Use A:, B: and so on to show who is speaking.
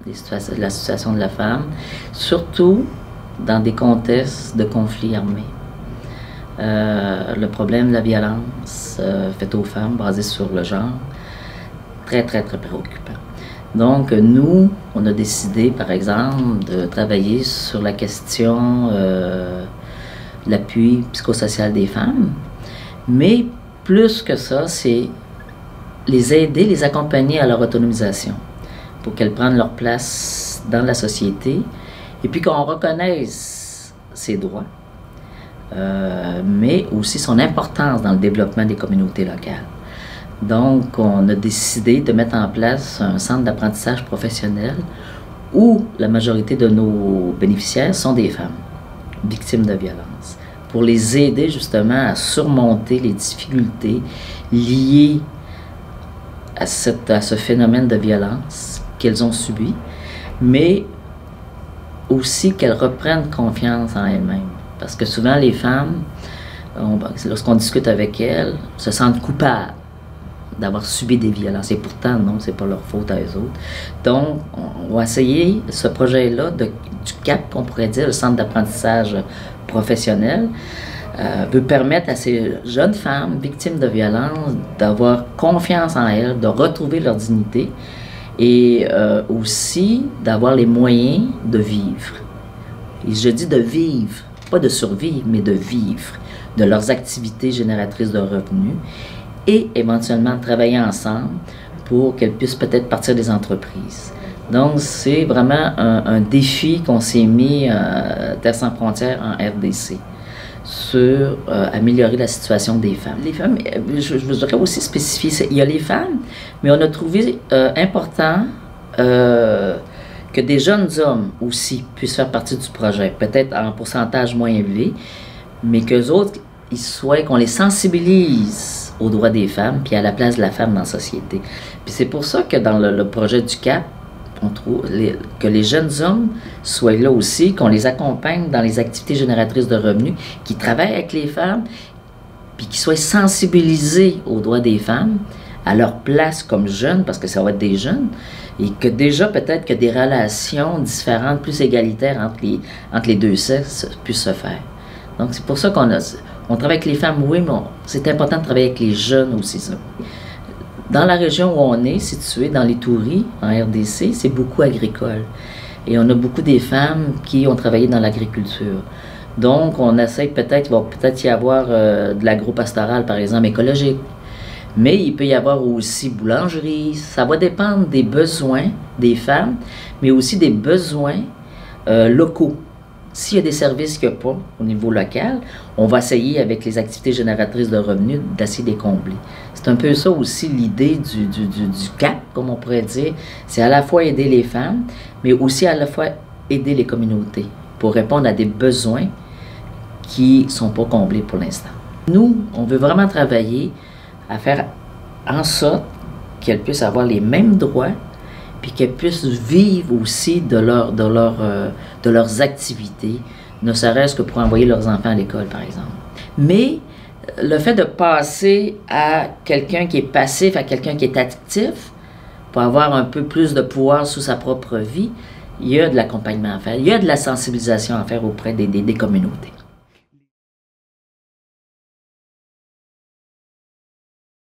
A: la situation de la femme, surtout dans des contextes de conflits armés. Le problème de la violence faite aux femmes, basée sur le genre, très préoccupant. Donc, nous, on a décidé, par exemple, de travailler sur la question de l'appui psychosocial des femmes, mais plus que ça, c'est les aider, les accompagner à leur autonomisation, pour qu'elles prennent leur place dans la société, et puis qu'on reconnaisse ses droits, mais aussi son importance dans le développement des communautés locales. Donc, on a décidé de mettre en place un centre d'apprentissage professionnel où la majorité de nos bénéficiaires sont des femmes victimes de violences, pour les aider justement à surmonter les difficultés liées à ce phénomène de violence qu'elles ont subi, mais aussi qu'elles reprennent confiance en elles-mêmes. Parce que souvent, les femmes, lorsqu'on discute avec elles, se sentent coupables d'avoir subi des violences. Et pourtant, non, c'est pas leur faute à eux autres. Donc, on va essayer ce projet-là du CAP, qu'on pourrait dire, le Centre d'apprentissage professionnel, veut permettre à ces jeunes femmes victimes de violences d'avoir confiance en elles, de retrouver leur dignité et aussi d'avoir les moyens de vivre. Et je dis de vivre, pas de survivre, mais de vivre de leurs activités génératrices de revenus et éventuellement travailler ensemble pour qu'elles puissent peut-être partir des entreprises. Donc, c'est vraiment un défi qu'on s'est mis à Terre sans frontières en RDC sur améliorer la situation des femmes. Les femmes, je voudrais aussi spécifier, il y a les femmes, mais on a trouvé important que des jeunes hommes aussi puissent faire partie du projet, peut-être en pourcentage moins élevé, mais qu'eux autres, qu'on les sensibilise aux droits des femmes puis à la place de la femme dans la société. Puis c'est pour ça que dans le projet du CAP, on trouve que les jeunes hommes soient là aussi, qu'on les accompagne dans les activités génératrices de revenus, qui travaillent avec les femmes, puis qu'ils soient sensibilisés aux droits des femmes, à leur place comme jeunes, parce que ça va être des jeunes, et que déjà peut-être que des relations différentes, plus égalitaires entre les deux sexes puissent se faire. Donc c'est pour ça qu'on travaille avec les femmes, oui, mais c'est important de travailler avec les jeunes aussi, ça. Dans la région où on est situé, dans les Touris, en RDC, c'est beaucoup agricole. Et on a beaucoup des femmes qui ont travaillé dans l'agriculture. Donc, on essaie il va peut-être y avoir de l'agro-pastoral, par exemple, écologique. Mais il peut y avoir aussi boulangerie. Ça va dépendre des besoins des femmes, mais aussi des besoins locaux. S'il y a des services qu'il n'y a pas au niveau local, on va essayer avec les activités génératrices de revenus d'essayer de les combler. C'est un peu ça aussi l'idée du CAP, comme on pourrait dire. C'est à la fois aider les femmes, mais aussi à la fois aider les communautés pour répondre à des besoins qui ne sont pas comblés pour l'instant. Nous, on veut vraiment travailler à faire en sorte qu'elles puissent avoir les mêmes droits puis qu'elles puissent vivre aussi de leurs activités, ne serait-ce que pour envoyer leurs enfants à l'école, par exemple. Mais le fait de passer à quelqu'un qui est passif, à quelqu'un qui est actif, pour avoir un peu plus de pouvoir sous sa propre vie, il y a de l'accompagnement à faire, il y a de la sensibilisation à faire auprès des communautés.